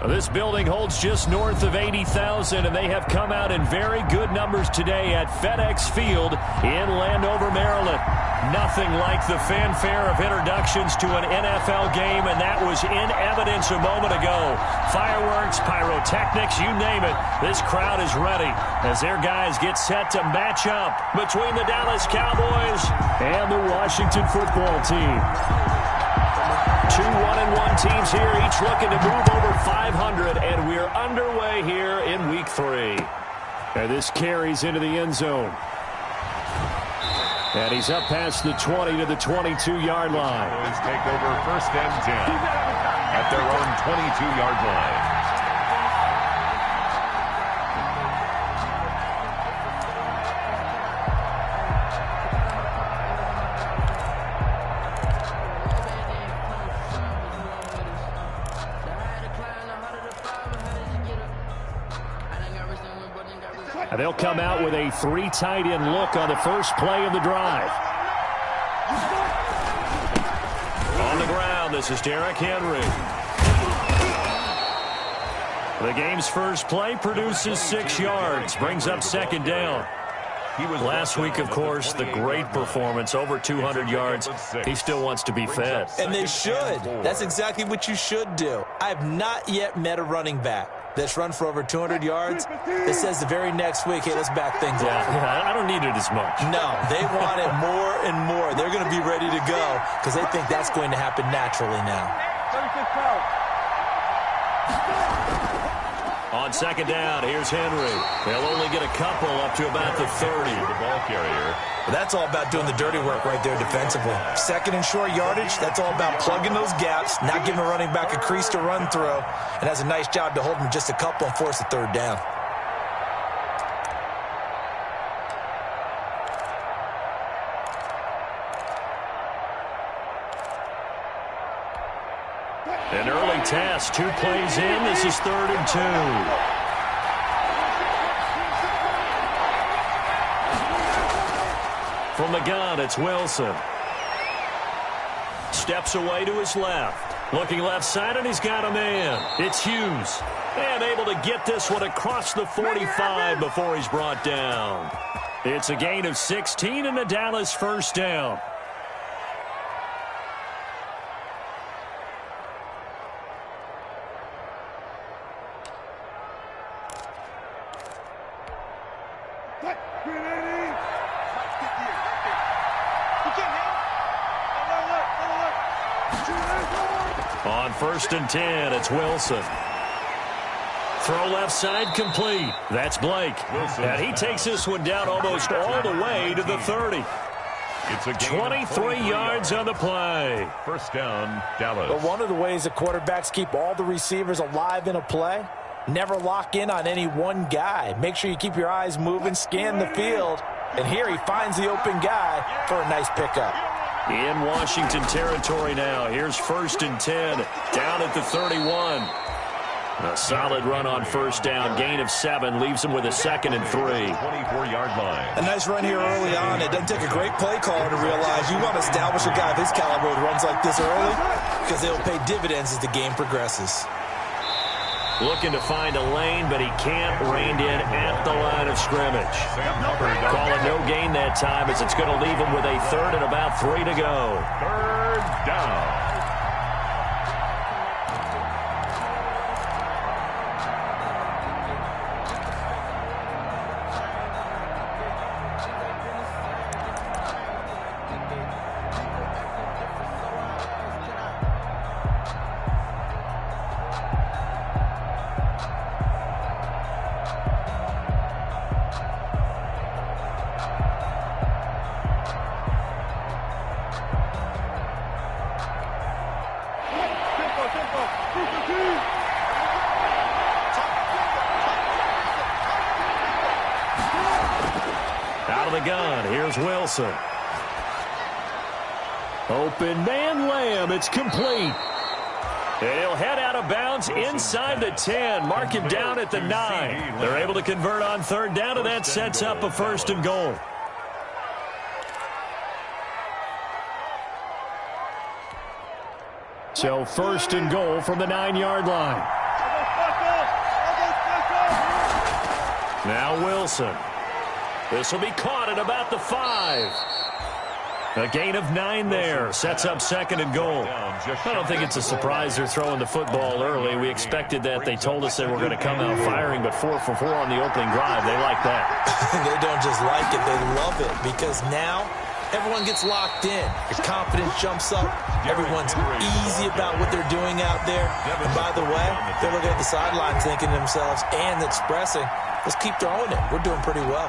This building holds just north of 80,000, and they have come out in very good numbers today at FedEx Field in Landover, Maryland. Nothing like the fanfare of introductions to an NFL game, and that was in evidence a moment ago. Fireworks, pyrotechnics, you name it. This crowd is ready as their guys get set to match up between the Dallas Cowboys and the Washington football team. Two 1-1 teams here, each looking to move over 500, and we're underway here in Week 3. And this carries into the end zone. And he's up past the 20 to the 22-yard line. Boys take over 1st and 10 at their own 22-yard line. And they'll come out with a 3 tight end look on the first play of the drive. On the ground, this is Derrick Henry. The game's first play produces 6 yards, brings up 2nd down. Last week, of course, the great performance, over 200 yards. He still wants to be fed. And they should. That's exactly what you should do. I have not yet met a running back that's run for over 200 yards that says the very next week, hey, let's back things up. Yeah, I don't need it as much. No, they want it more and more. They're going to be ready to go because they think that's going to happen naturally now. On 2nd down, here's Henry. They'll only get a couple up to about the 30. The ball carrier. Well, that's all about doing the dirty work right there defensively. 2nd and short yardage, that's all about plugging those gaps, not giving a running back a crease to run through, and has a nice job to hold him just a couple and force a 3rd down. An early test, 2 plays in. This is 3rd and 2. From the gun, it's Wilson. Steps away to his left. Looking left side, and he's got a man. It's Hughes. And able to get this one across the 45 before he's brought down. It's a gain of 16 and a Dallas 1st down. On 1st and 10, it's Wilson. Throw left side complete. That's Blake. Wilson. And he takes this one down almost all the way to the 30. It's a 23 yards on the play. 1st down, Dallas. But one of the ways the quarterbacks keep all the receivers alive in a play, never lock in on any one guy. Make sure you keep your eyes moving, scan the field. And here he finds the open guy for a nice pickup. In Washington territory now. Here's 1st and 10. Down at the 31. A solid run on 1st down. Gain of 7. Leaves him with a 2nd and 3. 24-yard line. A nice run here early on. It doesn't take a great play caller to realize you want to establish a guy of his caliber with runs like this early because they'll pay dividends as the game progresses. Looking to find a lane, but he can't. Reined in at the line of scrimmage. Calling no gain that time as it's going to leave him with a 3rd and about 3 to go. 3rd down. Out of the gun, here's Wilson. Open man, Lamb, it's complete. And he'll head out of bounds inside the 10. Mark him down at the 9. They're able to convert on 3rd down, and that sets up a 1st and goal. So 1st and goal from the 9-yard line. Now Wilson. This will be caught at about the 5. A gain of 9 there. Sets up 2nd and goal. I don't think it's a surprise they're throwing the football early. We expected that. They told us they were going to come out firing, but 4 for 4 on the opening drive. They like that. They don't just like it. They love it because now everyone gets locked in. The confidence jumps up. Everyone's easy about what they're doing out there. And by the way, they're looking at the sideline thinking to themselves and expressing, let's keep throwing it. We're doing pretty well.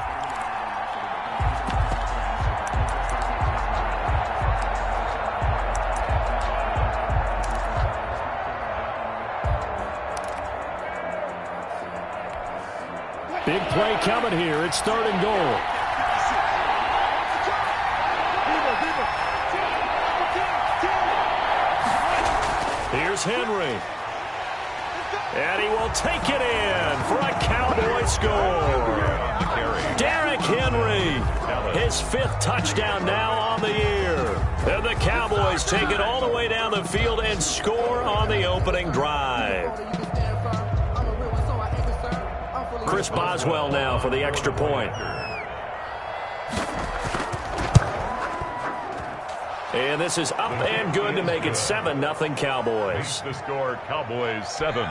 Big play coming here. It's 3rd and goal. Here's Henry. And he will take it in for a Cowboy score. Derrick Henry, his 5th touchdown now on the year. And the Cowboys take it all the way down the field and score on the opening drive. Chris Boswell now for the extra point. And this is up and good to make it 7-0 Cowboys. The score, Cowboys 7,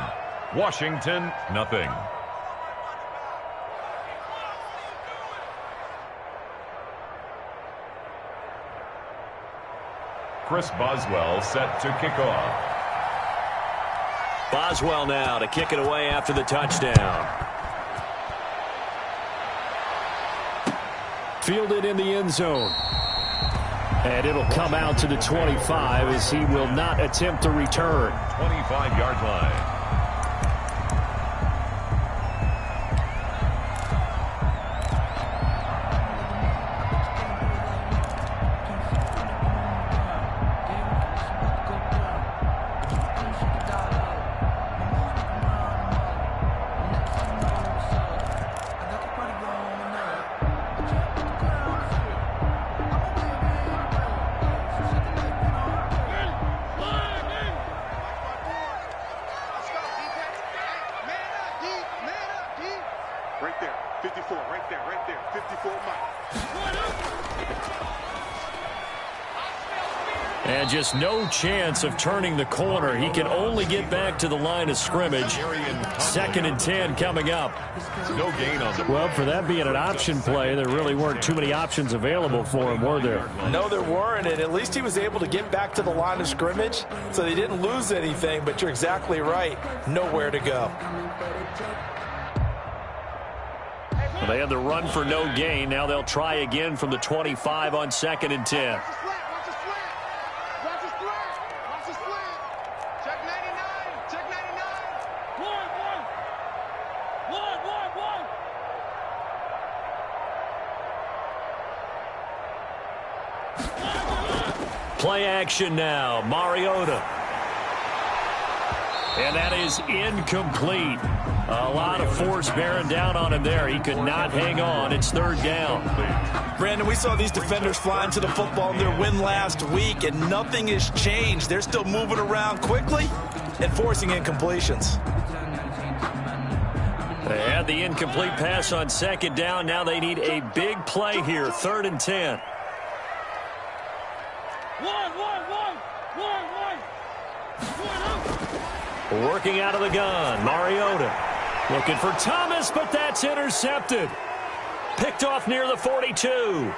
Washington 0. Chris Boswell set to kick off. Boswell now to kick it away after the touchdown. Fielded in the end zone. And it'll come out to the 25 as he will not attempt to return. 25-yard line. Right there, 54, right there, 54 And just no chance of turning the corner. He can only get back to the line of scrimmage. 2nd and 10 coming up. No gain on the... Well, for that being an option play, there really weren't too many options available for him, were there? No, there weren't, and at least he was able to get back to the line of scrimmage, so they didn't lose anything, but you're exactly right. Nowhere to go. Well, they had the run for no gain. Now they'll try again from the 25 on 2nd and 10. Play action now. Mariota. And that is incomplete. A lot of force bearing down on him there. He could not hang on. It's 3rd down. Brandon, we saw these defenders fly into the football in their win last week, and nothing has changed. They're still moving around quickly and forcing incompletions. They had the incomplete pass on 2nd down. Now they need a big play here. 3rd and 10. Working out of the gun, Mariota. Looking for Thomas, but that's intercepted. Picked off near the 42.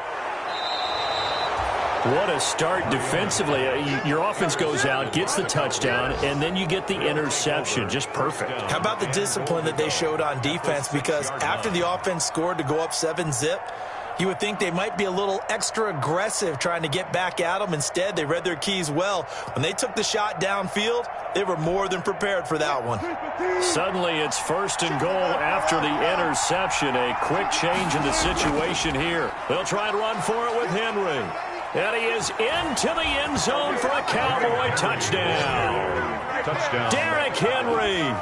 What a start defensively. Your offense goes out, gets the touchdown, and then you get the interception. Just perfect. How about the discipline that they showed on defense? Because after the offense scored to go up 7-zip, you would think they might be a little extra aggressive trying to get back at them. Instead, they read their keys well. When they took the shot downfield, they were more than prepared for that one. Suddenly, it's 1st and goal after the interception. A quick change in the situation here. They'll try and run for it with Henry. And he is into the end zone for a Cowboy touchdown. Touchdown. Derrick Henry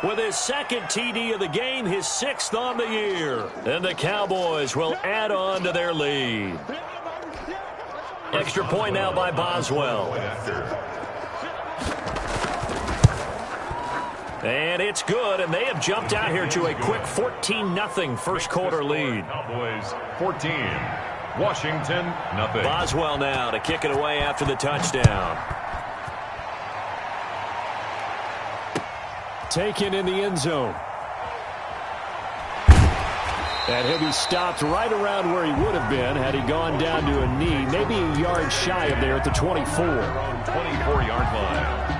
with his 2nd TD of the game, his 6th on the year. And the Cowboys will add on to their lead. Extra point now by Boswell. And it's good, and they have jumped out here to a quick 14-0 first quarter lead. Cowboys 14, Washington nothing. Boswell now to kick it away after the touchdown. Taken in the end zone. And he'll be stopped right around where he would have been had he gone down to a knee, maybe a yard shy of there at the 24. 24-yard line.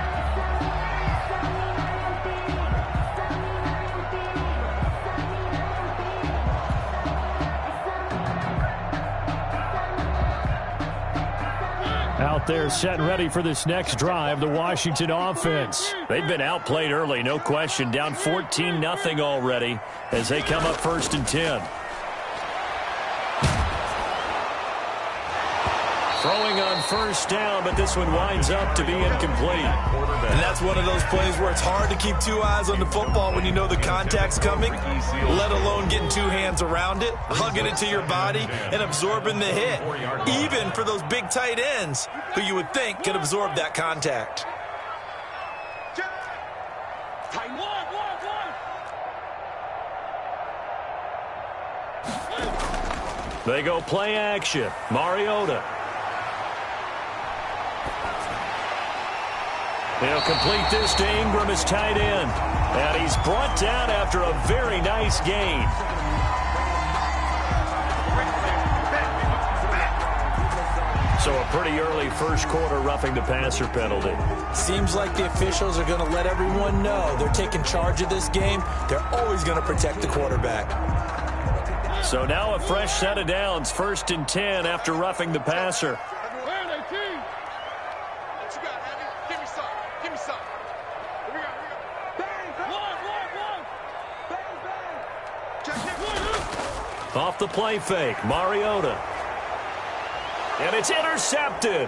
Out there set and ready for this next drive, the Washington offense. They've been outplayed early, no question. Down 14-0 already as they come up 1st and 10. Throwing on 1st down, but this one winds up to be incomplete. And that's one of those plays where it's hard to keep two eyes on the football when you know the contact's coming, let alone getting two hands around it, hugging it to your body, and absorbing the hit, even for those big tight ends who you would think could absorb that contact. They go play action. Mariota. They'll complete this to Ingram as tight end. And he's brought down after a very nice gain. So a pretty early first quarter roughing the passer penalty. Seems like the officials are going to let everyone know they're taking charge of this game. They're always going to protect the quarterback. So now a fresh set of downs, 1st and 10 after roughing the passer. Off the play fake, Mariota. And it's intercepted.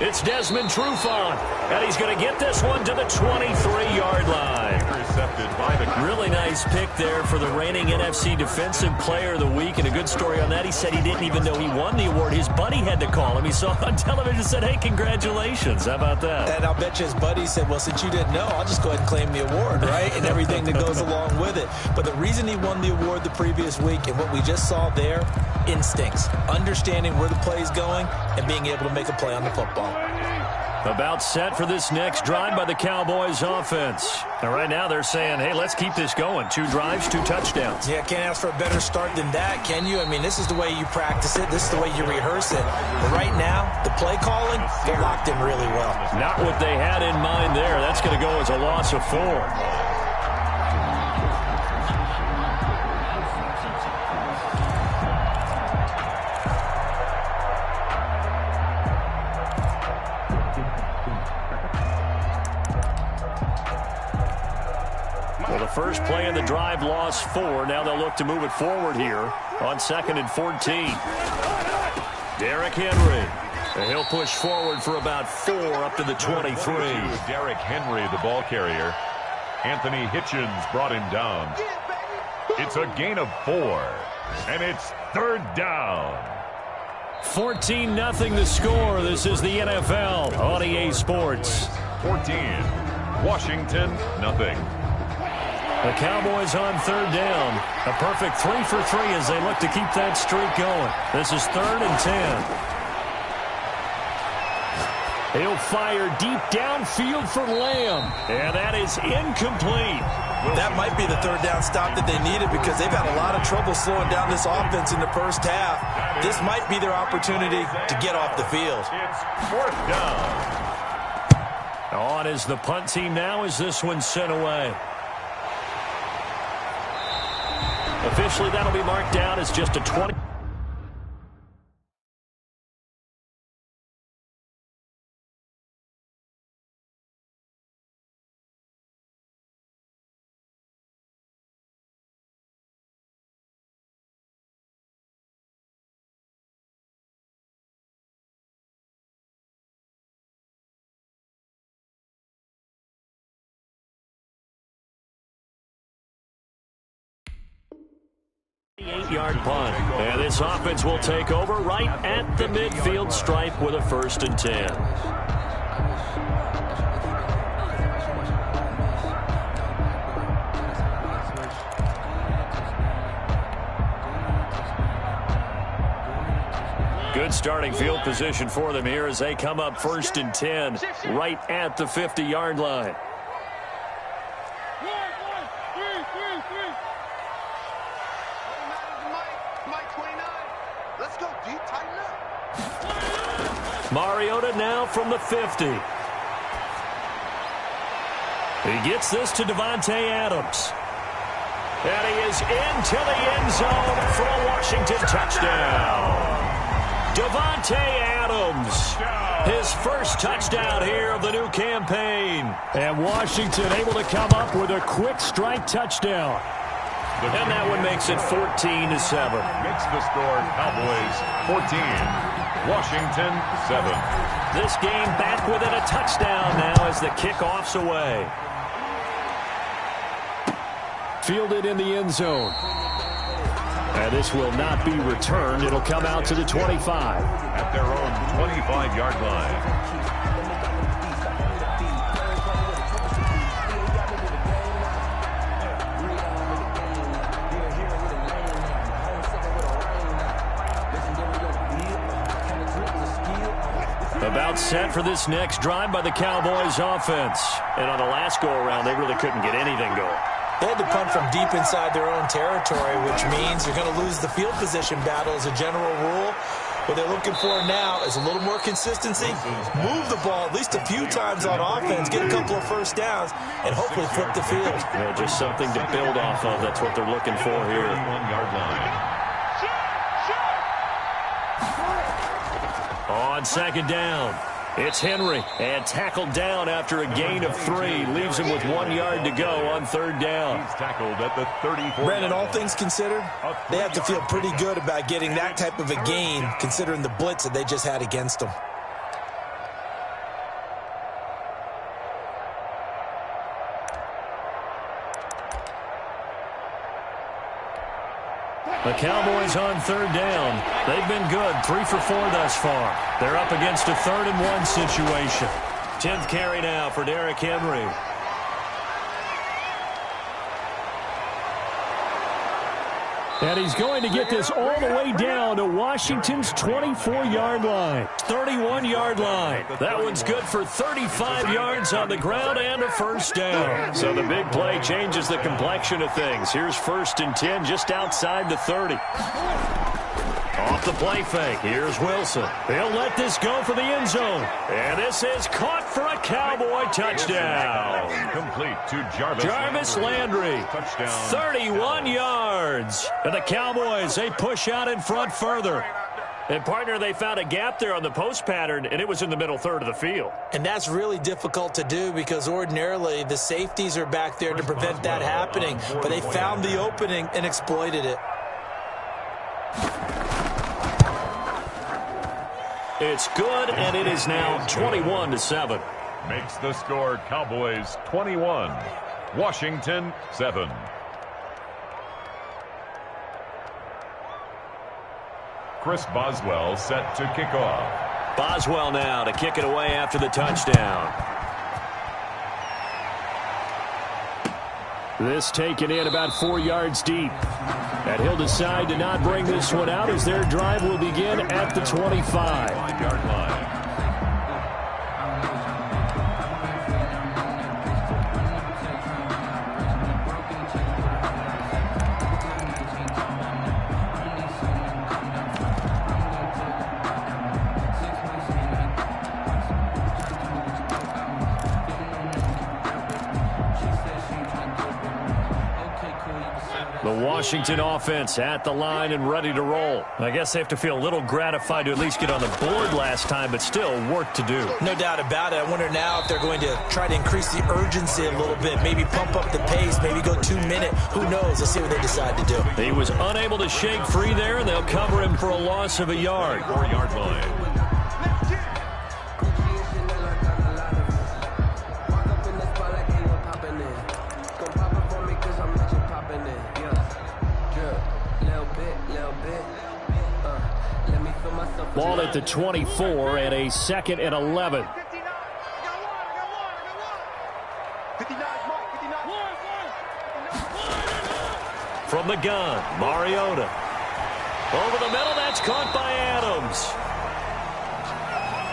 It's Desmond Trufant, and he's going to get this one to the 23-yard line. Intercepted by the... Really nice pick there for the reigning NFC Defensive Player of the Week, and a good story on that. He said he didn't even know he won the award. His buddy had to call him. He saw it on television and said, hey, congratulations. How about that? And I'll bet you his buddy said, well, since you didn't know, I'll just go ahead and claim the award, right? And everything that goes along with it. But the reason he won the award the previous week and what we just saw there, instincts, understanding where the play is going and being able to make a play on the football. About set for this next drive by the Cowboys offense. And right now they're saying, hey, let's keep this going. 2 drives, 2 touchdowns. Yeah, can't ask for a better start than that, can you? I mean, this is the way you practice it. This is the way you rehearse it. But right now, the play calling, they're locked in really well. Not what they had in mind there. That's going to go as a loss of 4. Well, the first play of the drive lost 4. Now they'll look to move it forward here on 2nd and 14. Derrick Henry. And he'll push forward for about 4 up to the 23. Derrick Henry, the ball carrier. Anthony Hitchens brought him down. It's a gain of 4. And it's 3rd down. 14-0 the score. This is the NFL on EA Sports. 14, Washington nothing. The Cowboys on 3rd down. A perfect 3 for 3 as they look to keep that streak going. This is 3rd and 10. He'll fire deep downfield for Lamb. And that is incomplete. That might be the 3rd down stop that they needed because they've had a lot of trouble slowing down this offense in the first half. This might be their opportunity to get off the field. It's 4th down. On is the punt team now as this one's sent away. Officially, that'll be marked down as just a 20. Eight-yard punt. And this offense will take over right at the midfield stripe with a 1st and 10. Good starting field position for them here as they come up 1st and 10 right at the 50-yard line. Let's go deep, tighten up. Mariota now from the 50. He gets this to Davante Adams. And he is into the end zone for a Washington touchdown. Davante Adams, his first touchdown here of the new campaign. And Washington able to come up with a quick strike touchdown. And that one makes it 14-7. Makes the score Cowboys 14, Washington 7. This game back within a touchdown now as the kickoff's away. Fielded in the end zone. And this will not be returned. It'll come out to the 25. At their own 25-yard line. About set for this next drive by the Cowboys offense. And on the last go-around, they really couldn't get anything going. They had to punt from deep inside their own territory, which means you're going to lose the field position battle as a general rule. What they're looking for now is a little more consistency, move the ball at least a few times on offense, get a couple of first downs, and hopefully flip the field. Yeah, just something to build off of. That's what they're looking for here. 1-yard line. On 2nd down, it's Henry, and tackled down after a gain of 3. Leaves him with 1 yard to go on 3rd down. He's tackled at the 34. Brandon, all things considered, they have to feel pretty good about getting that type of a gain, considering the blitz that they just had against them. The Cowboys on 3rd down. They've been good, 3 for 4 thus far. They're up against a 3rd and 1 situation. 10th carry now for Derrick Henry. And he's going to get this all the way down to Washington's 24-yard line. 31-yard line. That one's good for 35 yards on the ground and a first down. So the big play changes the complexion of things. Here's 1st and 10 just outside the 30. Off the play fake. Here's Wilson. He'll let this go for the end zone. And this is caught for a Cowboy touchdown. Complete to Jarvis Landry. Touchdown. 31 yards. And the Cowboys, they push out in front further. And, partner, they found a gap there on the post pattern, and it was in the middle third of the field. And that's really difficult to do because ordinarily the safeties are back there to prevent that happening. But they found the opening and exploited it. It's good, and it is now 21-7. Makes the score Cowboys 21, Washington 7. Chris Boswell set to kick off. Boswell now to kick it away after the touchdown. This taken in about 4 yards deep. And he'll decide to not bring this one out as their drive will begin at the 25. 5-yard line. The Washington offense at the line and ready to roll. I guess they have to feel a little gratified to at least get on the board last time, but still work to do. No doubt about it. I wonder now if they're going to try to increase the urgency a little bit, maybe pump up the pace, maybe go 2 minute. Who knows? Let's see what they decide to do. He was unable to shake free there, and they'll cover him for a loss of a yard. 4-yard line. Ball at the 24 and a 2nd and 11. From the gun, Mariota. Over the middle, that's caught by Adams.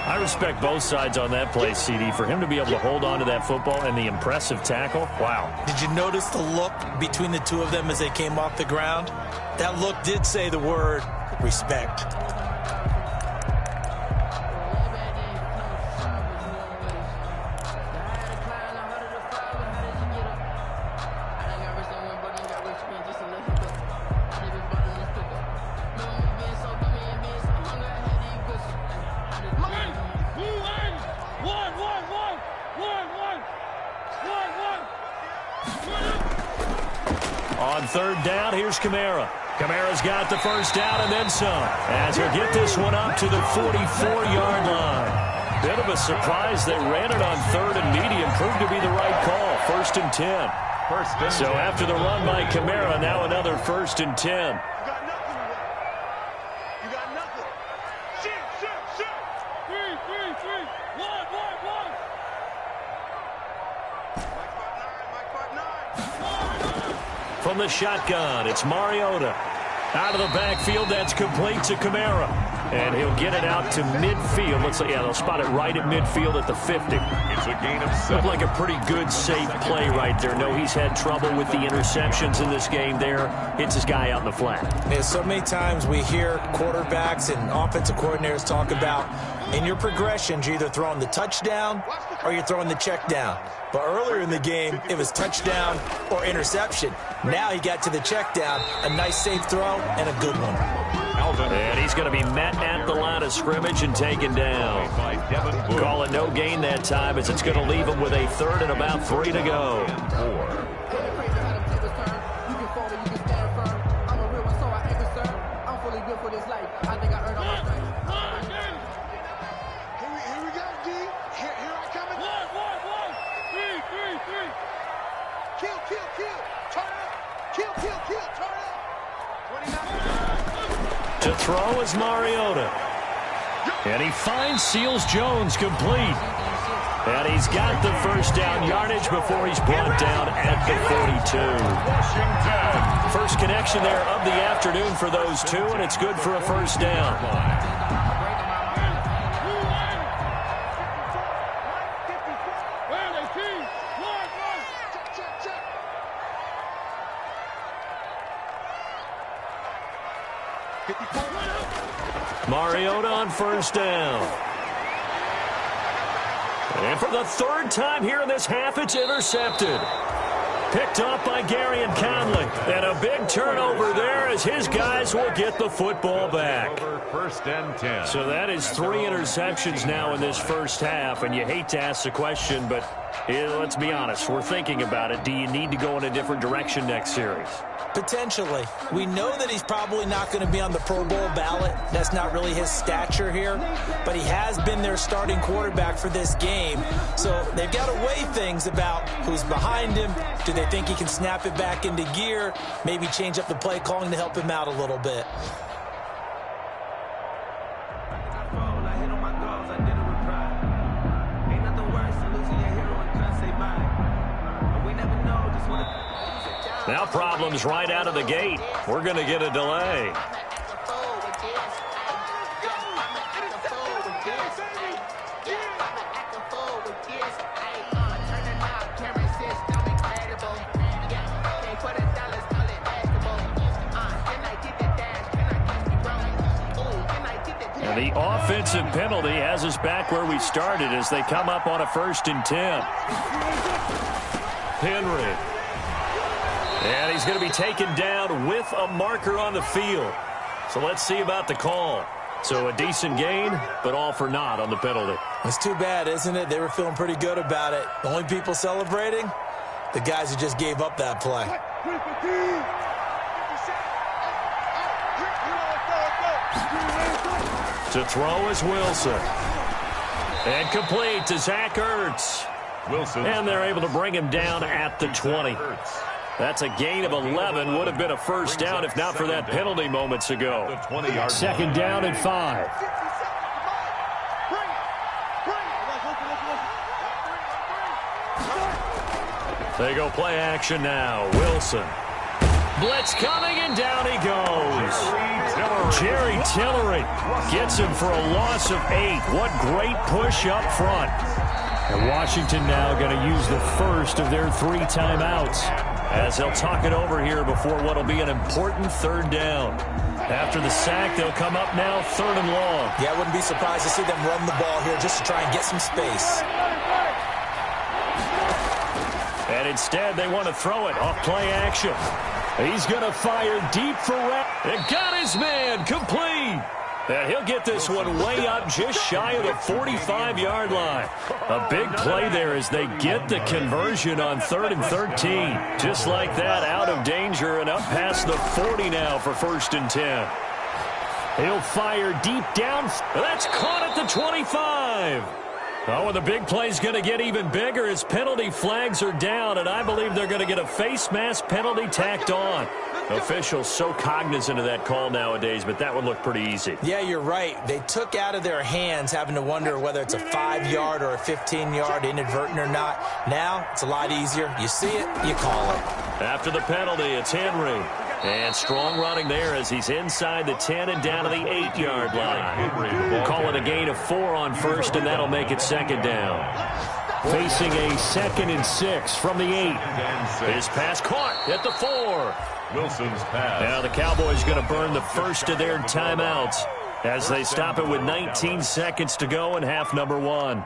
I respect both sides on that play, CD. For him to be able to hold on to that football and the impressive tackle, wow. Did you notice the look between the two of them as they came off the ground? That look did say the word respect. On third down, here's Kamara. Kamara's got the first down and then some, as he'll get this one up to the 44-yard line. Bit of a surprise they ran it on third and medium. Proved to be the right call. 1st and 10. So after the run by Kamara, now another 1st and 10. From the shotgun, it's Mariota. Out of the backfield, that's complete to Kamara. And he'll get it out to midfield. Looks like, yeah, they'll spot it right at midfield at the 50. It's a gain of 7. Looked like a pretty good, safe play right there. No, he's had trouble with the interceptions in this game there. Hits his guy out in the flat. Yeah, so many times we hear quarterbacks and offensive coordinators talk about in your progressions, you're either throwing the touchdown or you're throwing the check down. But earlier in the game, it was touchdown or interception. Now he got to the check down, a nice safe throw, and a good one. And he's going to be met at the line of scrimmage and taken down. Call it no gain that time, as it's going to leave him with a 3rd and about 3 to go. To throw is Mariota. And he finds Seals-Jones complete. And he's got the first down yardage before he's brought down at the 42. First connection there of the afternoon for those two, and it's good for a first down. Mariota on first down. And for the 3rd time here in this half, it's intercepted. Picked off by Gary and Conley. And a big turnover there as his guys will get the football back. 1st and 10. So that is 3 interceptions now in this first half. And you hate to ask the question, but let's be honest. We're thinking about it. Do you need to go in a different direction next series? Potentially. We know that he's probably not going to be on the Pro Bowl ballot. That's not really his stature here. But he has been their starting quarterback for this game. So they've got to weigh things about who's behind him. Do they think he can snap it back into gear? Maybe change up the play calling to help him out a little bit. Now problems right out of the gate. We're going to get a delay. And the offensive penalty has us back where we started as they come up on a 1st and 10. Henry. And he's going to be taken down with a marker on the field. So let's see about the call. So a decent gain, but all for naught on the penalty. It's too bad, isn't it? They were feeling pretty good about it. The only people celebrating, the guys who just gave up that play. To throw is Wilson. And complete to Zach Ertz. Wilson. And they're able to bring him down at the 20. That's a gain of 11. Would have been a first down if not for that penalty moments ago. 2nd down and 5. They go play action now. Wilson. Blitz coming, and down he goes. Jerry Tillery gets him for a loss of 8. What great push up front. And Washington now going to use the first of their 3 timeouts as they'll talk it over here before what will be an important 3rd down. After the sack, they'll come up now 3rd and long. Yeah, I wouldn't be surprised to see them run the ball here just to try and get some space. And instead, they want to throw it off play action. He's going to fire deep for Red. It got his man complete. And he'll get this one way up just shy of the 45-yard line. A big play there as they get the conversion on 3rd and 13. Just like that, out of danger and up past the 40 now for 1st and 10. He'll fire deep down. That's caught at the 25. Oh, and the big play's going to get even bigger as penalty flags are down, and I believe they're going to get a face mask penalty tacked on. Officials so cognizant of that call nowadays, but that would look pretty easy. Yeah, you're right. They took out of their hands having to wonder whether it's a 5-yard or a 15-yard inadvertent or not. Now, it's a lot easier. You see it, you call it. After the penalty, it's Henry. And strong running there as he's inside the 10 and down to the 8-yard line. Call it a gain of 4 on 1st, and that'll make it 2nd down. Facing a 2nd and 6 from the 8. His pass caught at the 4. Wilson's pass. Now the Cowboys going to burn the first of their timeouts as they stop it with 19 seconds to go in half number 1.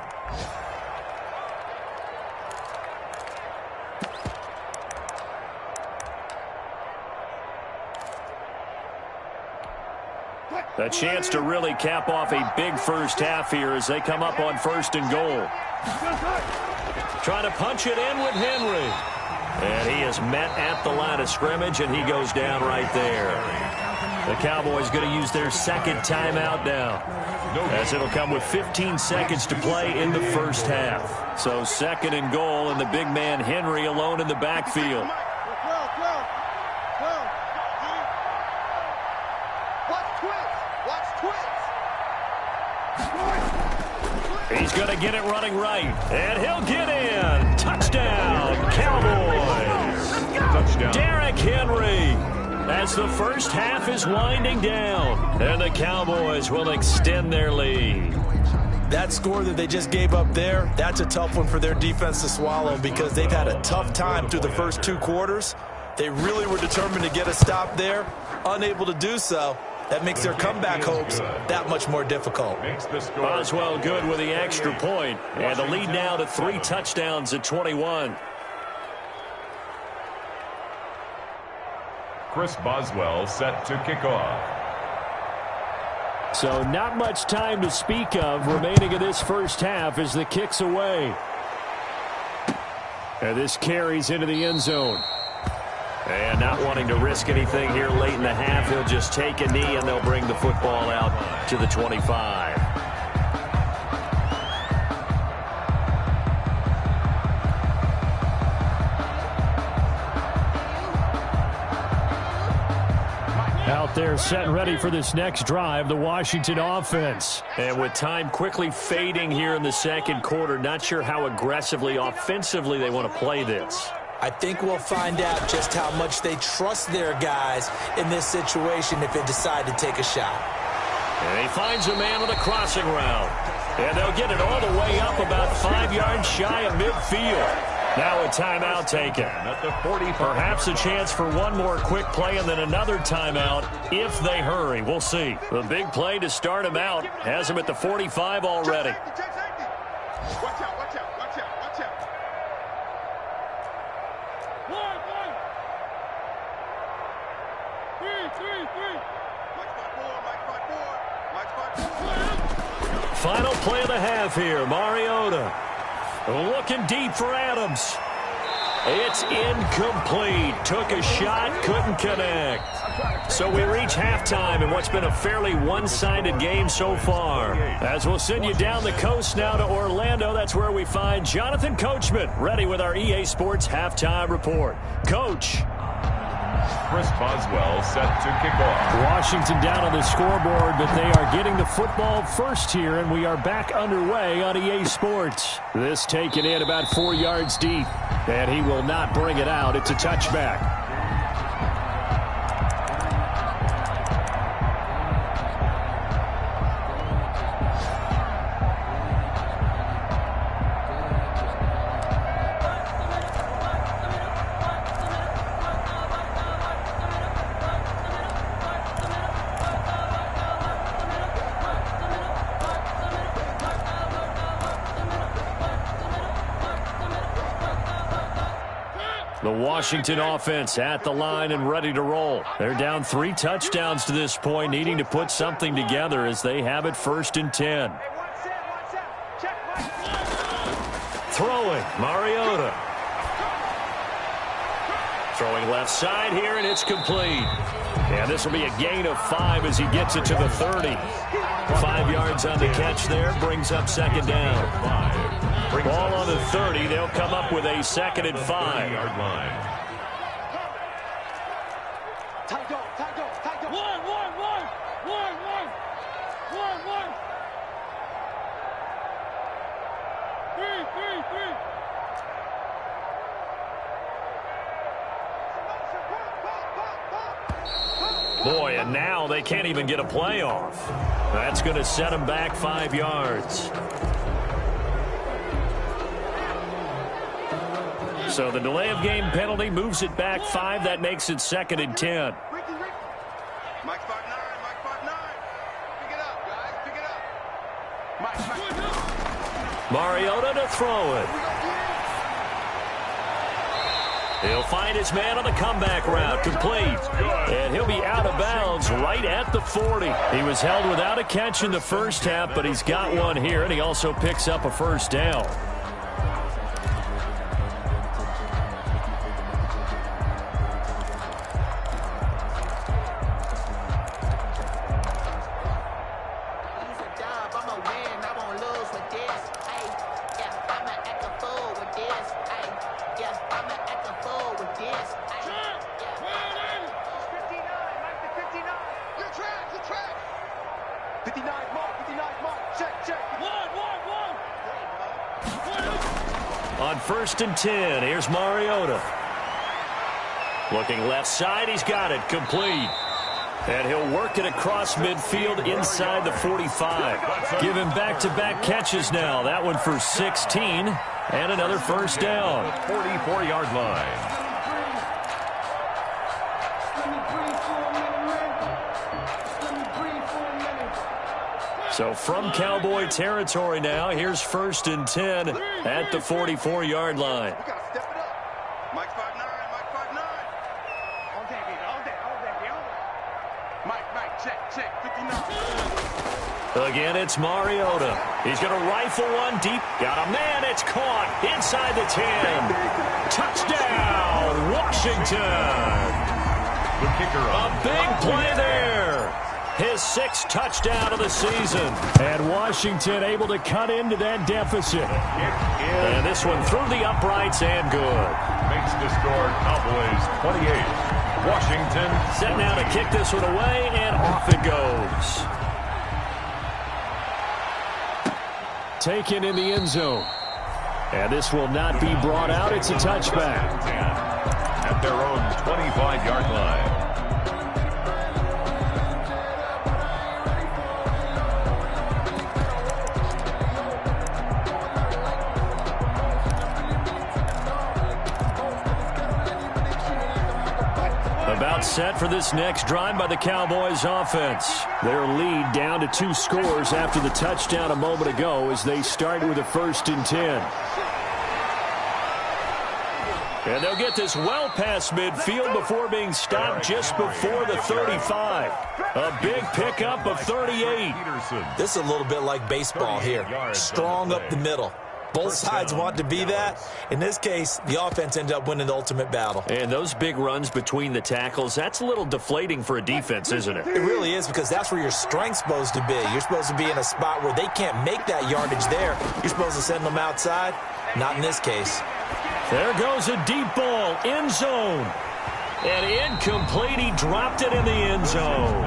A chance to really cap off a big first half here as they come up on 1st and goal. Trying to punch it in with Henry. And he is met at the line of scrimmage, and he goes down right there. The Cowboys going to use their 2nd timeout now, as it'll come with 15 seconds to play in the first half. So 2nd and goal, and the big man Henry alone in the backfield. He's going to get it running right, and he'll get in. Touchdown, Cowboys. Touchdown. Derrick Henry, as the first half is winding down, and the Cowboys will extend their lead. That score that they just gave up there, that's a tough one for their defense to swallow because they've had a tough time through the first 2 quarters. They really were determined to get a stop there, unable to do so. That makes their comeback hopes that much more difficult. Boswell good with the extra point, and the lead now to 3 touchdowns at 21. Chris Boswell set to kick off. So not much time to speak of remaining in this first half as the kick's away. And this carries into the end zone. And not wanting to risk anything here late in the half, he'll just take a knee and they'll bring the football out to the 25. Out there set and ready for this next drive, the Washington offense. And with time quickly fading here in the 2nd quarter, not sure how aggressively, offensively they want to play this. I think we'll find out just how much they trust their guys in this situation if they decide to take a shot. And he finds a man with a crossing route. And they'll get it all the way up about 5 yards shy of midfield. Now a timeout taken. At the 40. Perhaps a chance for one more quick play and then another timeout if they hurry. We'll see. The big play to start him out has him at the 45 already. Watch out, watch out, watch out, watch out. One. 3. Final play of the half here. Mariota looking deep for Adams. It's incomplete. Took a shot, couldn't connect. So we reach halftime in what's been a fairly one-sided game so far. As we'll send you down the coast now to Orlando, that's where we find Jonathan Coachman, ready with our EA Sports halftime report. Coach. Chris Boswell set to kick off. Washington down on the scoreboard, but they are getting the football first here, and we are back underway on EA Sports. This taken in about 4 yards deep, and he will not bring it out. It's a touchback. The Washington offense at the line and ready to roll. They're down 3 touchdowns to this point, needing to put something together as they have it 1st and 10. Throwing, Mariota. Throwing left side here, and it's complete. And this will be a gain of 5 as he gets it to the 30. 5 yards on the catch there, brings up 2nd down. Ball on the 30. They'll come up with a 2nd and 5. Yard line. Boy, and now they can't even get a play off. That's going to set them back 5 yards. So the delay of game penalty moves it back 5. That makes it 2nd and 10. Mike 5-9, Mike 5-9. Pick it up, guys. Pick it up. Mike. Mariota to throw it. He'll find his man on the comeback route, complete. And he'll be out of bounds right at the 40. He was held without a catch in the first half, but he's got one here, and he also picks up a 1st down. On 1st and 10, here's Mariota. Looking left side, he's got it, complete. And he'll work it across midfield inside the 45. Give him back-to-back catches now. That one for 16 and another 1st down. 44-yard line. So from Cowboy territory now, here's 1st and 10 at the 44-yard line. We gotta step it up. Mike 5-9, Mike 5-9. On that, baby. On that. Mike, check. 59. Again, it's Mariota. He's going to rifle one deep. Got a man. It's caught inside the 10. Touchdown, Washington. The kicker on. A big play there. His 6th touchdown of the season. And Washington able to cut into that deficit. And this one through the uprights and good. Makes the score Cowboys 28. Washington Set now to kick this one away, and off it goes. Taken in the end zone. And this will not be brought out. It's a touchback. at their own 25-yard line. About set for this next drive by the Cowboys offense. Their lead down to 2 scores after the touchdown a moment ago as they start with a 1st and 10. And they'll get this well past midfield before being stopped just before the 35. A big pickup of 38. This is a little bit like baseball here. Strong up the middle. Both sides want to be that. In this case, the offense ended up winning the ultimate battle. And those big runs between the tackles, that's a little deflating for a defense, isn't it? It really is, because that's where your strength's supposed to be. You're supposed to be in a spot where they can't make that yardage there. You're supposed to send them outside. Not in this case. There goes a deep ball, end zone. And incomplete, he dropped it in the end zone.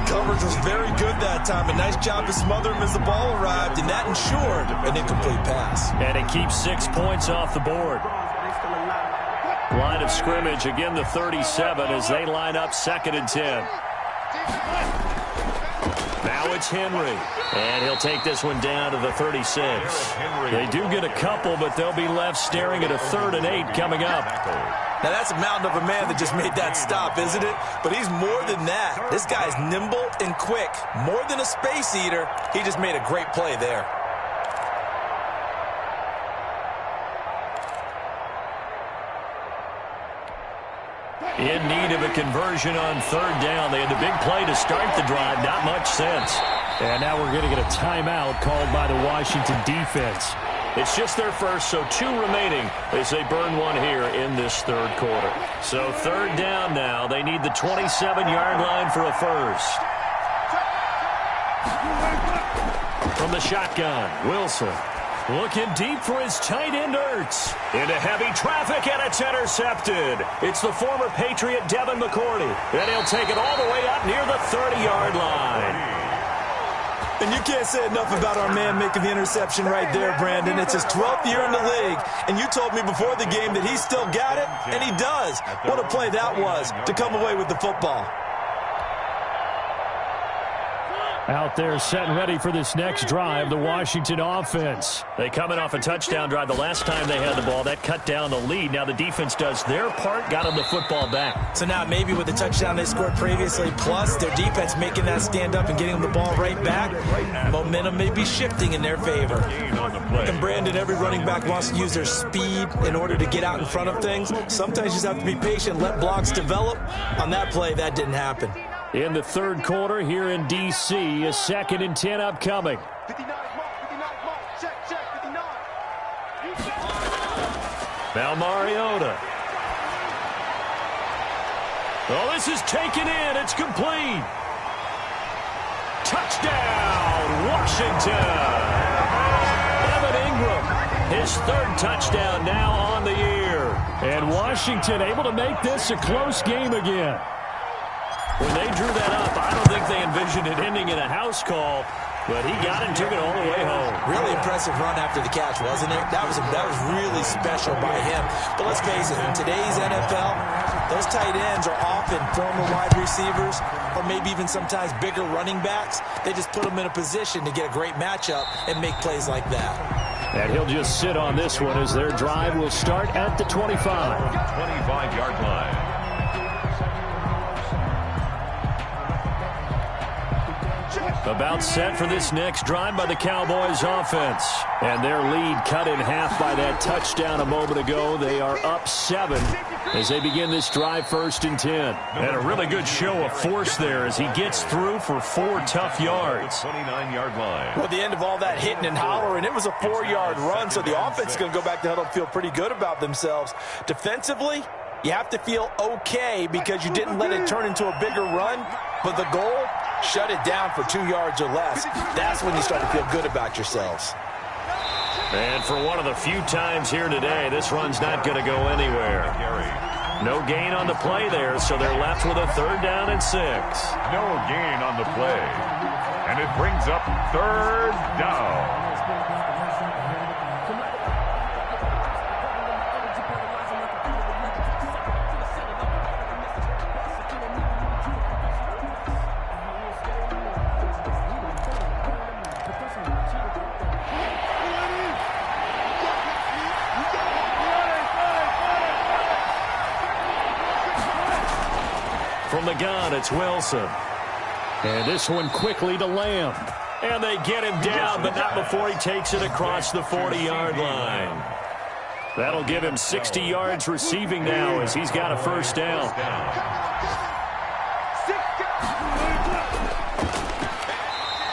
Coverage was very good that time. A nice job to smother him as the ball arrived, and that ensured an incomplete pass. And it keeps 6 points off the board. Line of scrimmage, again the 37 as they line up 2nd and 10. Now it's Henry, and he'll take this one down to the 36. They do get a couple, but they'll be left staring at a 3rd and 8 coming up. Now, that's a mountain of a man that just made that stop, isn't it? But he's more than that. This guy's nimble and quick. More than a space eater, he just made a great play there. In need of a conversion on third down. They had the big play to start the drive. Not much sense. And now we're going to get a timeout called by the Washington defense. It's just their first, so 2 remaining as they burn one here in this third quarter. So third down now. They need the 27-yard line for a first. From the shotgun, Wilson. Looking deep for his tight end, Ertz. Into heavy traffic, and it's intercepted. It's the former Patriot Devin McCourty. And he'll take it all the way up near the 30-yard line. And you can't say enough about our man making the interception right there, Brandon. It's his 12th year in the league, and you told me before the game that he still got it, and he does. What a play that was to come away with the football. Out there set and ready for this next drive, the Washington offense. They coming off a touchdown drive the last time they had the ball. That cut down the lead. Now the defense does their part, got them the football back. So now maybe with the touchdown they scored previously, plus their defense making that stand up and getting them the ball right back, momentum may be shifting in their favor. And Brandon, every running back wants to use their speed in order to get out in front of things. Sometimes you just have to be patient, let blocks develop. On that play, that didn't happen. In the third quarter here in D.C., a 2nd and 10 upcoming. 59 mark, check, 59. Now Mariota. Oh, this is taken in. It's complete. Touchdown, Washington. Evan Ingram, his 3rd touchdown now on the year. And Washington able to make this a close game again. When they drew that up, I don't think they envisioned it ending in a house call, but he got it and took it all the way home. Really impressive run after the catch, wasn't it? That was really special by him. But let's face it, in today's NFL, those tight ends are often former wide receivers or maybe even sometimes bigger running backs. They just put them in a position to get a great matchup and make plays like that. And he'll just sit on this one as their drive will start at the 25. 25-yard line. About set for this next drive by the Cowboys offense. And their lead cut in half by that touchdown a moment ago. They are up 7 as they begin this drive 1st and 10. And a really good show of force there as he gets through for 4 tough yards. 29-yard line. Well, the end of all that hitting and hollering, it was a 4-yard run, so the offense is going to go back to huddle and feel pretty good about themselves. Defensively, you have to feel okay because you didn't let it turn into a bigger run, but the goal, shut it down for 2 yards or less. That's when you start to feel good about yourselves. And for one of the few times here today, this run's not going to go anywhere. No gain on the play there, so they're left with a 3rd down and 6. No gain on the play. And it brings up 3rd down. From the gun, it's Wilson. And this one quickly to Lamb. And they get him down, but not before he takes it across the 40-yard line. That'll give him 60 yards receiving now as he's got a 1st down.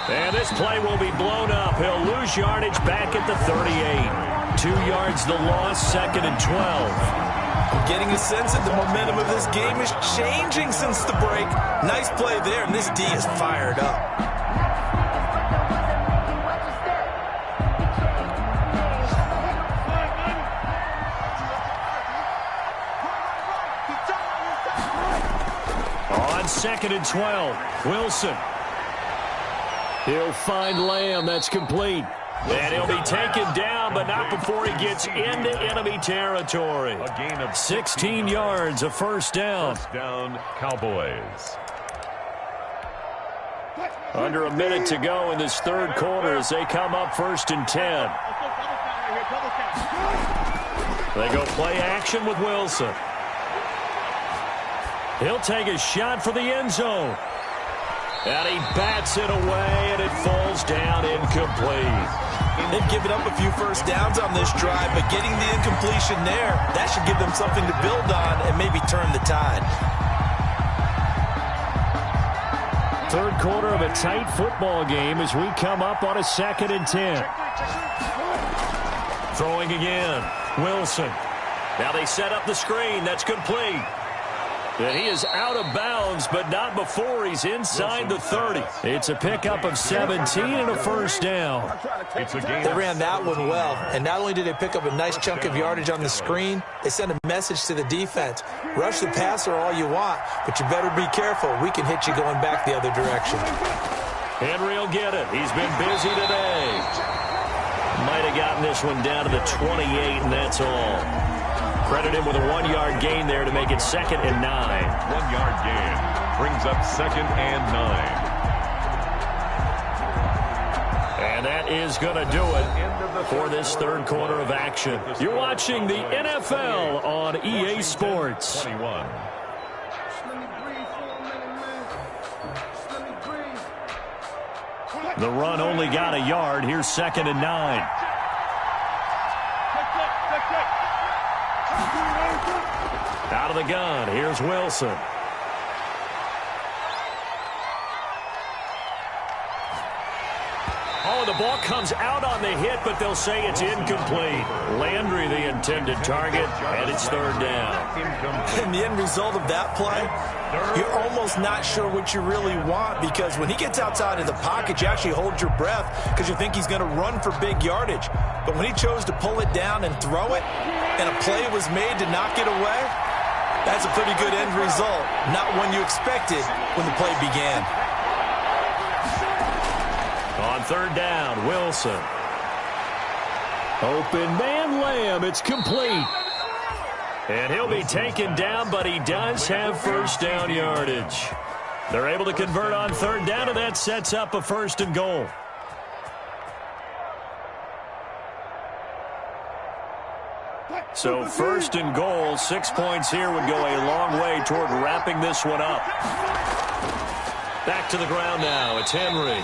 And this play will be blown up. He'll lose yardage back at the 38. 2 yards the loss, 2nd and 12. I'm getting a sense that the momentum of this game is changing since the break. Nice play there, and this D is fired up. On 2nd and 12, Wilson. He'll find Lamb. That's complete. And he'll be taken down, but not before he gets into enemy territory. A gain of 16 yards, a 1st down. 1st down, Cowboys. Under a minute to go in this 3rd quarter as they come up 1st and 10. They go play action with Wilson. He'll take a shot for the end zone. And he bats it away, and it falls down incomplete. They've given up a few first downs on this drive, but getting the incompletion there, that should give them something to build on and maybe turn the tide. Third quarter of a tight football game as we come up on a 2nd and 10. Throwing again. Wilson. Now they set up the screen. That's complete. And he is out of bounds, but not before he's inside the 30. It's a pickup of 17 and a first down. They ran that one well, and not only did they pick up a nice chunk of yardage on the screen, they sent a message to the defense. Rush the passer all you want, but you better be careful. We can hit you going back the other direction. Henry will get it. He's been busy today. Might have gotten this one down to the 28, and that's all. Credit him with a 1-yard gain there to make it 2nd and 9. 1-yard gain brings up 2nd and 9. And that is going to do it for this third quarter of action. You're watching the NFL on EA Sports. 21. The run only got a yard. Here's 2nd and 9. Out of the gun, here's Wilson. Oh, the ball comes out on the hit, but they'll say it's incomplete. Landry, the intended target, and it's 3rd down. And the end result of that play, you're almost not sure what you really want, because when he gets outside of the pocket, you actually hold your breath because you think he's going to run for big yardage. But when he chose to pull it down and throw it, and a play was made to knock it away, that's a pretty good end result. Not one you expected when the play began. On 3rd down, Wilson. Open man Lamb. It's complete. And he'll be taken down, but he does have first down yardage. They're able to convert on 3rd down, and that sets up a 1st and goal. So 1st and goal, 6 points here would go a long way toward wrapping this one up. Back to the ground now. It's Henry.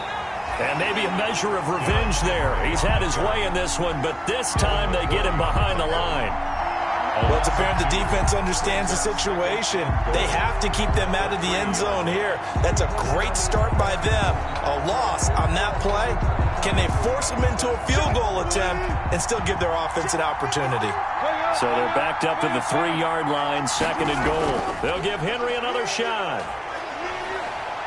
And maybe a measure of revenge there. He's had his way in this one, but this time they get him behind the line. Well, it's apparent the defense understands the situation. They have to keep them out of the end zone here. That's a great start by them. A loss on that play. Can they force them into a field goal attempt and still give their offense an opportunity? So they're backed up to the 3-yard line, 2nd and goal. They'll give Henry another shot.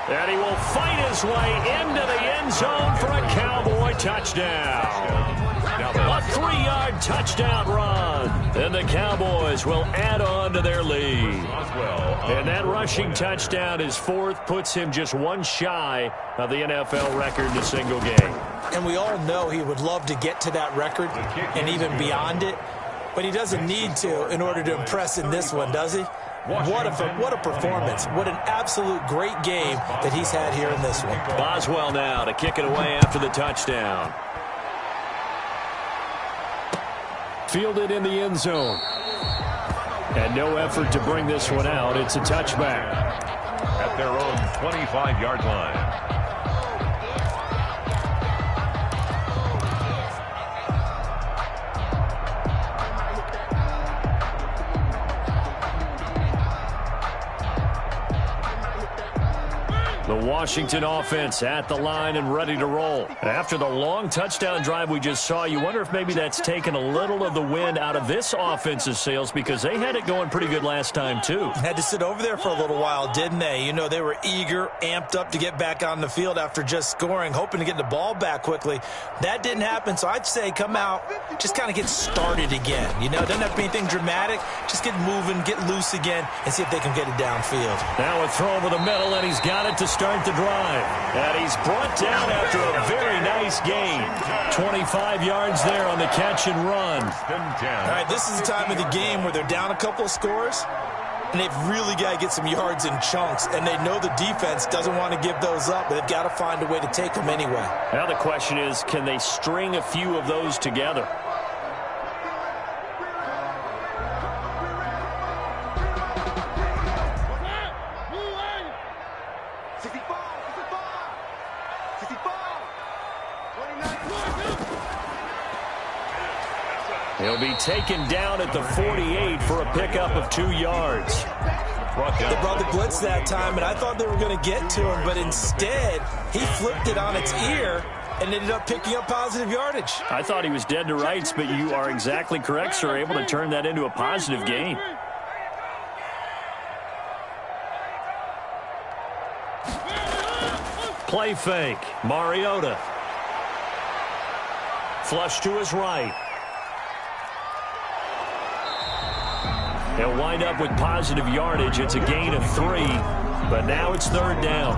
And he will fight his way into the end zone for a Cowboy touchdown. A 3-yard touchdown run. And the Cowboys will add on to their lead. And that rushing touchdown is 4th, puts him just one shy of the NFL record in a single game. And we all know he would love to get to that record and even beyond it. But he doesn't need to in order to impress in this one, does he? What a performance. What an absolute great game that he's had here in this one. Boswell now to kick it away after the touchdown. Fielded in the end zone. And no effort to bring this one out. It's a touchback. At their own 25-yard line. The Washington offense at the line and ready to roll. After the long touchdown drive we just saw, you wonder if maybe that's taken a little of the wind out of this offense's sails, because they had it going pretty good last time too. Had to sit over there for a little while, didn't they? You know, they were eager, amped up to get back on the field after just scoring, hoping to get the ball back quickly. That didn't happen, so I'd say come out, just kind of get started again. You know, it doesn't have to be anything dramatic. Just get moving, get loose again, and see if they can get it downfield. Now a throw over the middle, and he's got it to start the drive. And he's brought down after a very nice gain. 25 yards there on the catch and run. All right, this is the time of the game where they're down a couple of scores, and they've really got to get some yards in chunks, and they know the defense doesn't want to give those up, but they've got to find a way to take them anyway. Now the question is, can they string a few of those together? He'll be taken down at the 48 for a pickup of 2 yards. They brought the blitz that time, and I thought they were going to get to him, but instead, he flipped it on its ear and ended up picking up positive yardage. I thought he was dead to rights, but you are exactly correct, sir, able to turn that into a positive gain. Play fake. Mariota. Flush to his right. He'll wind up with positive yardage. It's a gain of 3, but now it's 3rd down.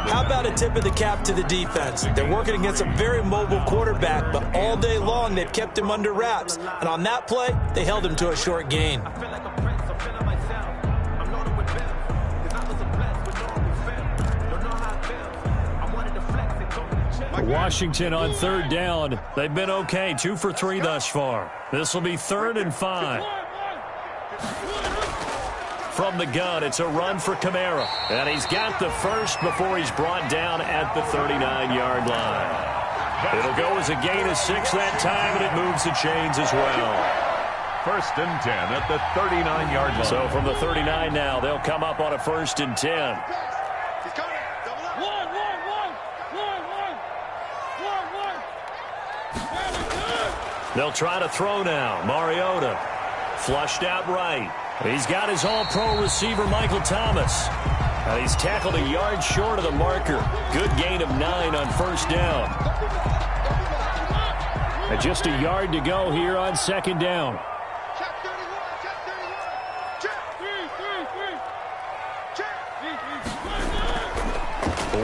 How about a tip of the cap to the defense? They're working against a very mobile quarterback, but all day long they've kept him under wraps. And on that play, they held him to a short gain. Washington on 3rd down. They've been okay, 2 for 3 thus far. This will be 3rd and 5. From the gun, it's a run for Kamara. And he's got the first before he's brought down at the 39-yard line. It'll go as a gain of 6 that time, and it moves the chains as well. 1st and 10 at the 39-yard line. So from the 39 now, they'll come up on a 1st and 10. They'll try to throw now. Mariota flushed out right. He's got his all-pro receiver, Michael Thomas. And he's tackled a yard short of the marker. Good gain of 9 on 1st down. And just a yard to go here on 2nd down.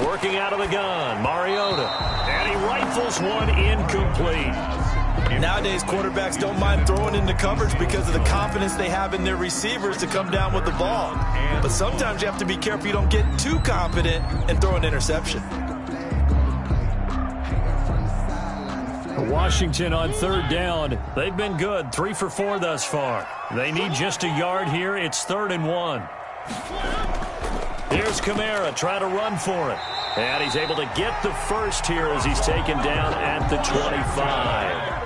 Working out of the gun, Mariota. And he rifles one incomplete. Nowadays, quarterbacks don't mind throwing into coverage because of the confidence they have in their receivers to come down with the ball. But sometimes you have to be careful you don't get too confident and throw an interception. Washington on 3rd down. They've been good, 3 for 4 thus far. They need just a yard here. It's 3rd and 1. Here's Kamara trying to run for it. And he's able to get the first here as he's taken down at the 25.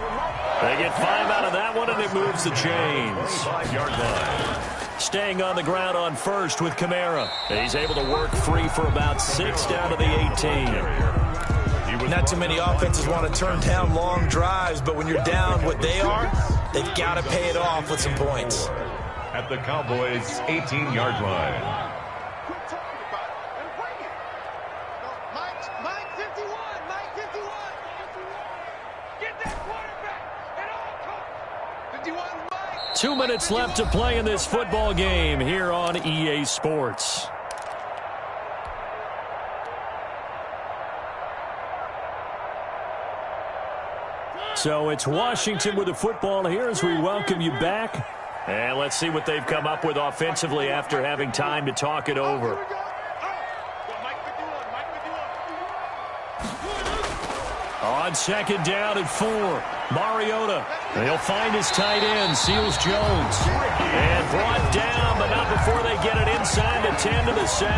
They get 5 out of that one, and it moves the chains. 5-yard line. Staying on the ground on 1st with Kamara. He's able to work free for about 6 down to the 18. Not too many offenses want to turn down long drives, but when you're down what they are, they've got to pay it off with some points. At the Cowboys' 18-yard line. Mike 51. Get that quarterback at all costs. 51, Mike. 2 minutes left to play in this football game here on EA Sports. So it's Washington with the football here as we welcome you back. And let's see what they've come up with offensively after having time to talk it over. On 2nd down at 4, Mariota. He'll find his tight end, Seals Jones. And brought down, but not before they get it inside the 10 to the 7.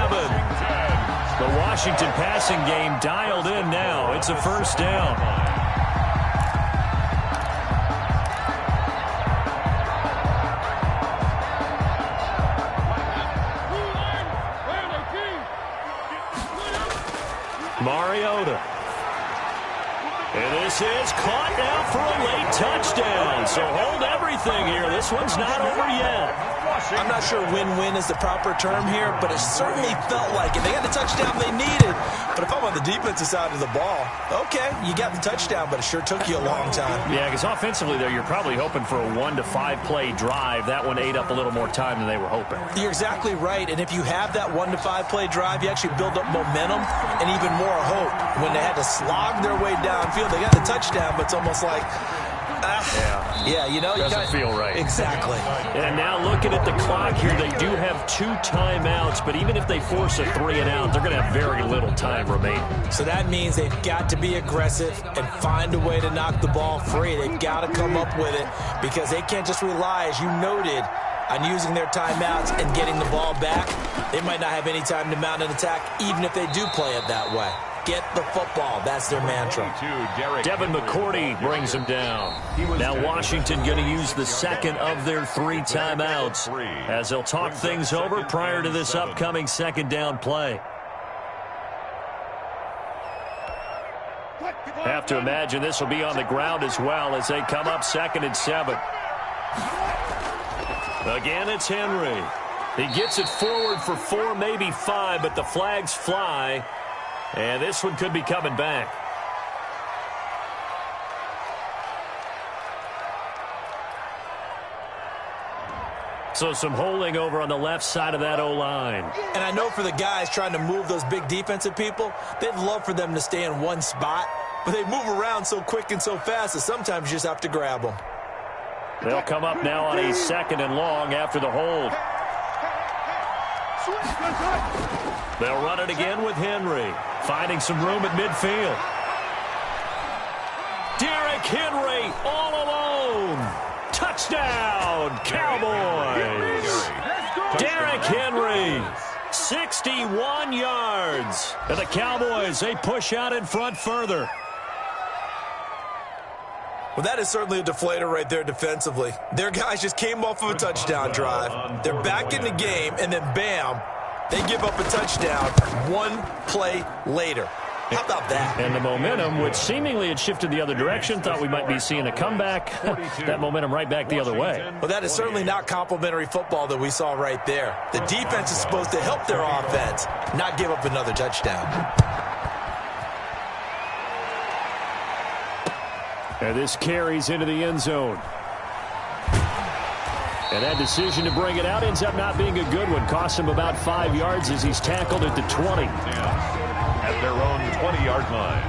The Washington passing game dialed in now. It's a 1st down. Mariota. And this is caught now for a late touchdown. So hold everything here. This one's not over yet. I'm not sure win-win is the proper term here, but it certainly felt like it. They got the touchdown they needed. But if I'm on the defensive side of the ball, okay, you got the touchdown, but it sure took you a long time. Yeah, because offensively there, you're probably hoping for a 1 to 5 play drive. That one ate up a little more time than they were hoping. You're exactly right. And if you have that 1 to 5 play drive, you actually build up momentum and even more hope. When they had to slog their way downfield, they got the touchdown, but it's almost like, yeah, you know, doesn't feel right. Exactly. And now looking at the clock here, they do have 2 timeouts, but even if they force a 3 and out, they're going to have very little time remaining. So that means they've got to be aggressive and find a way to knock the ball free. They've got to come up with it because they can't just rely, as you noted, on using their timeouts and getting the ball back. They might not have any time to mount an attack, even if they do play it that way. get the football. That's their mantra. Devin McCourty brings him down. Now Washington going to use the second of their 3 timeouts as they'll talk things over prior to this upcoming second down play. Have to imagine this will be on the ground as well as they come up 2nd and 7. Again, it's Henry. He gets it forward for 4, maybe 5, but the flags fly, and this one could be coming back. So some holding over on the left side of that O-line. And I know for the guys trying to move those big defensive people, they'd love for them to stay in one spot, but they move around so quick and so fast that sometimes you just have to grab them. They'll come up now on a 2nd and long after the hold. They'll run it again with Henry, finding some room at midfield. Derrick Henry all alone. Touchdown, Cowboys. Derrick Henry, 61 yards. And the Cowboys, they push out in front further. Well, that is certainly a deflator right there defensively. Their guys just came off of a touchdown drive. They're back in the game, and then bam, they give up a touchdown 1 play later. How about that? And the momentum, which seemingly had shifted the other direction, thought we might be seeing a comeback. That momentum right back the other way. Well, that is certainly not complimentary football that we saw right there. The defense is supposed to help their offense, not give up another touchdown. And this carries into the end zone. And that decision to bring it out ends up not being a good one. Costs him about 5 yards as he's tackled at the 20. At their own 20-yard line.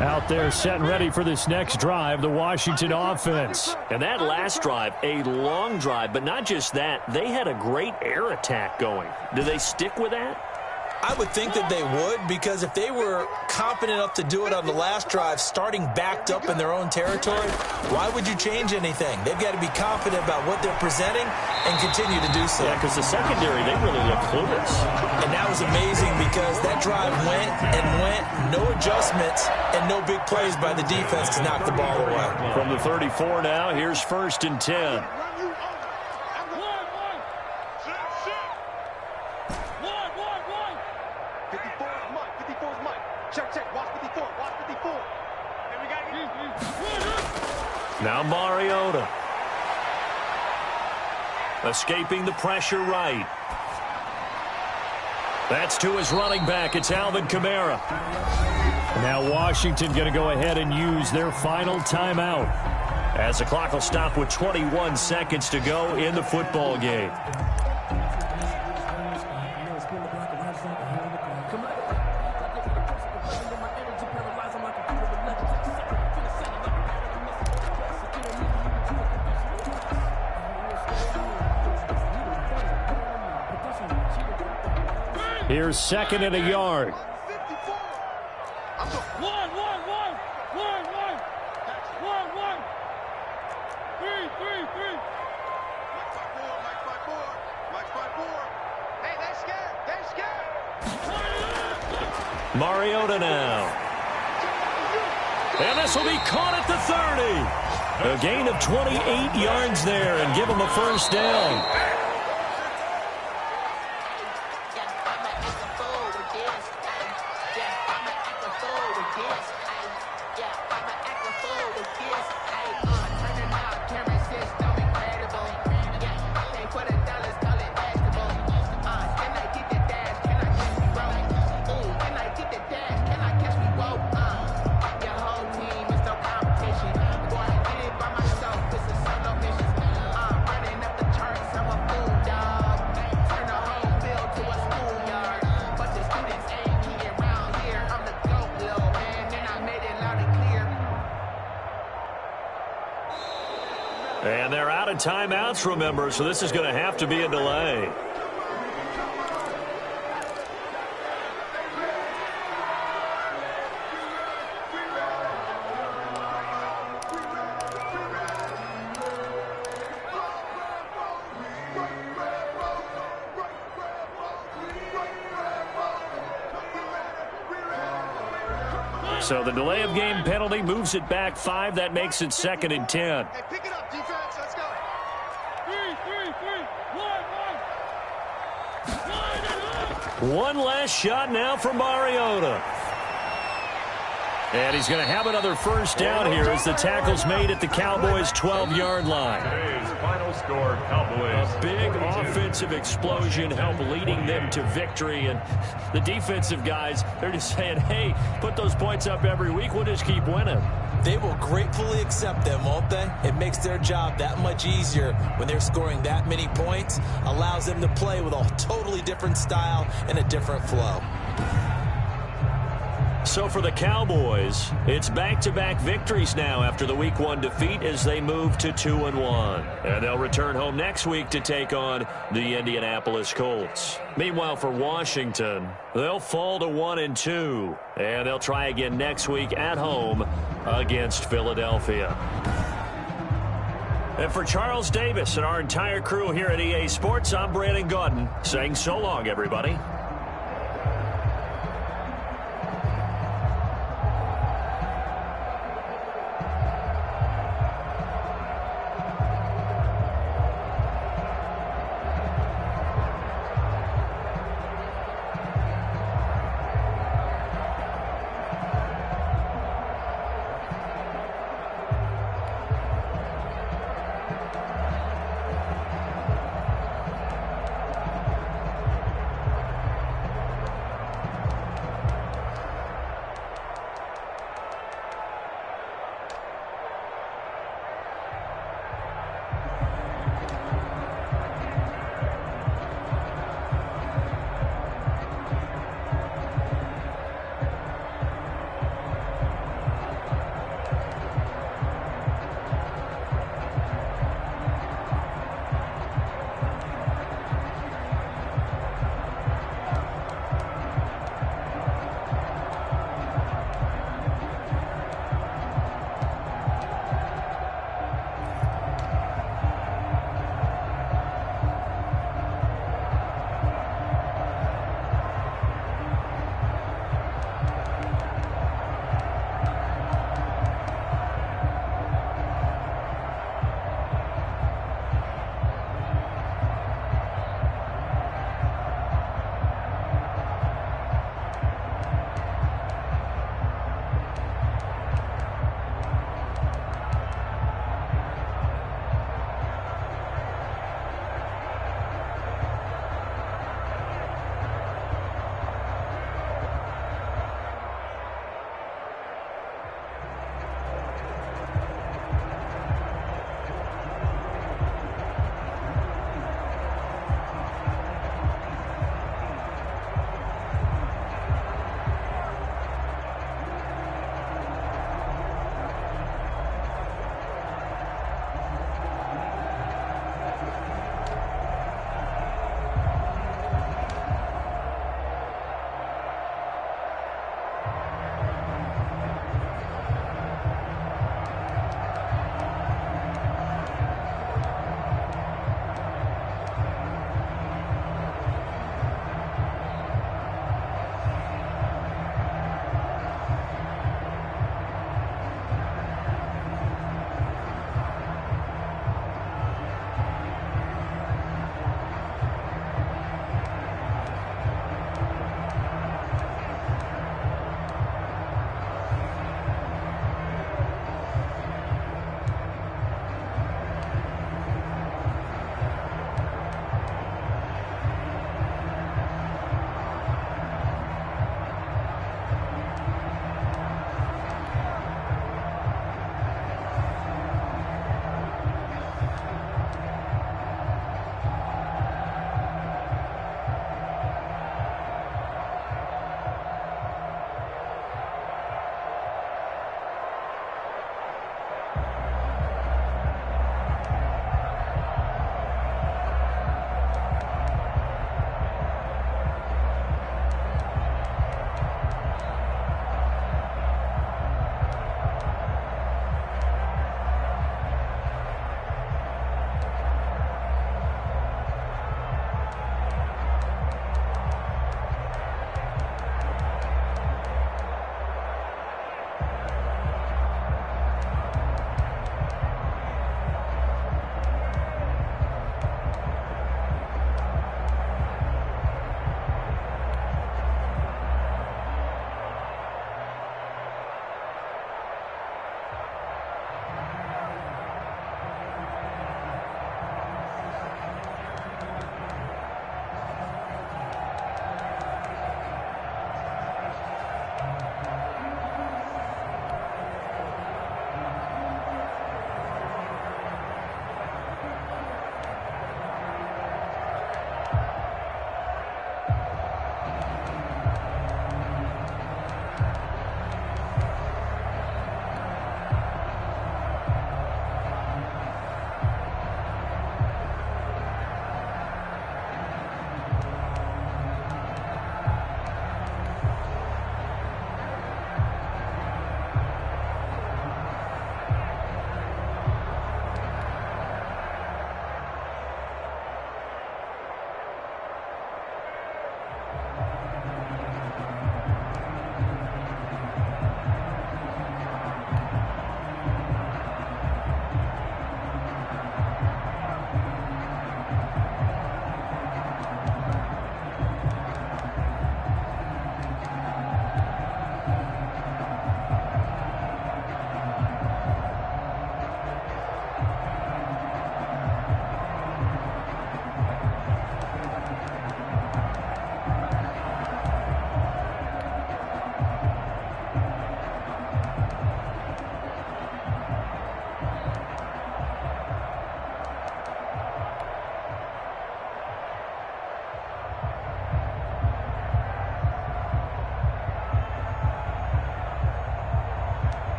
Out there set and ready for this next drive, the Washington offense. And that last drive, a long drive, but not just that. They had a great air attack going. Do they stick with that? I would think that they would, because if they were confident enough to do it on the last drive, starting backed up in their own territory, why would you change anything? They've got to be confident about what they're presenting and continue to do so. Yeah, because the secondary, they really look clueless. And that was amazing because that drive went and went, no adjustments, and no big plays by the defense to knock the ball away. From the 34 now, here's 1st and 10. Now Mariota. Escaping the pressure right. That's to his running back. It's Alvin Kamara. Now Washington going to go ahead and use their final timeout as the clock will stop with 21 seconds to go in the football game. Here's 2nd and a yard. Mariota now. And this will be caught at the 30. A gain of 28 yards there and give him a first down. And they're out of timeouts, remember, so this is going to have to be a delay. So the delay of game penalty moves it back 5. That makes it 2nd and 10. Hey, pick it up, defense. Let's go. 3, 1. One last shot now for Mariota. And he's going to have another first down here as the tackle's made at the Cowboys' 12-yard line. Today's final score, Cowboys. A big offensive explosion helped leading them to victory. And the defensive guys, they're just saying, hey, put those points up every week. We'll just keep winning. They will gratefully accept them, won't they? It makes their job that much easier when they're scoring that many points. Allows them to play with a totally different style and a different flow. So for the Cowboys, it's back-to-back victories now after the Week 1 defeat as they move to 2-1. And they'll return home next week to take on the Indianapolis Colts. Meanwhile, for Washington, they'll fall to 1-2. And they'll try again next week at home against Philadelphia. And for Charles Davis and our entire crew here at EA Sports, I'm Brandon Gaudin saying so long, everybody.